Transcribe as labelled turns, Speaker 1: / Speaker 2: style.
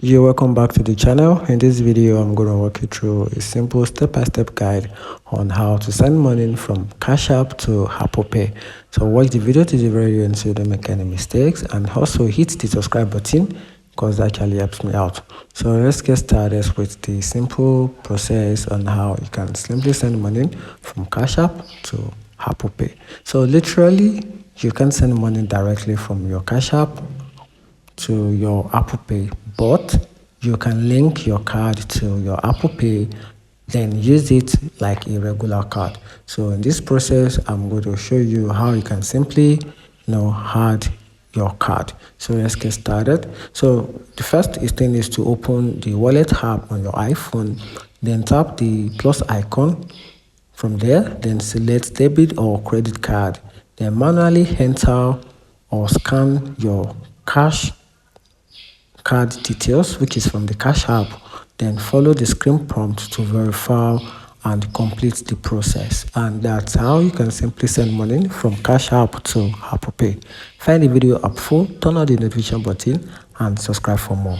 Speaker 1: You're welcome back to the channel. In this video, I'm going to walk you through a simple step-by-step guide on how to send money from Cash App to Apple Pay. So watch the video to the very end so you don't make any mistakes, and also hit the subscribe button because that actually helps me out. So let's get started with the simple process on how you can simply send money from Cash App to Apple Pay. So literally, you can send money directly from your Cash App to your Apple Pay, but you can link your card to your Apple Pay, then use it like a regular card. So in this process, I'm going to show you how you can simply add your card. So let's get started. So the first thing is to open the wallet app on your iPhone, then tap the plus icon. From there, then select debit or credit card, then manually enter or scan your cash card details, which is from the Cash App, then follow the screen prompt to verify and complete the process. And that's how you can simply send money from Cash App to Apple Pay. Find the video helpful, turn on the notification button and subscribe for more.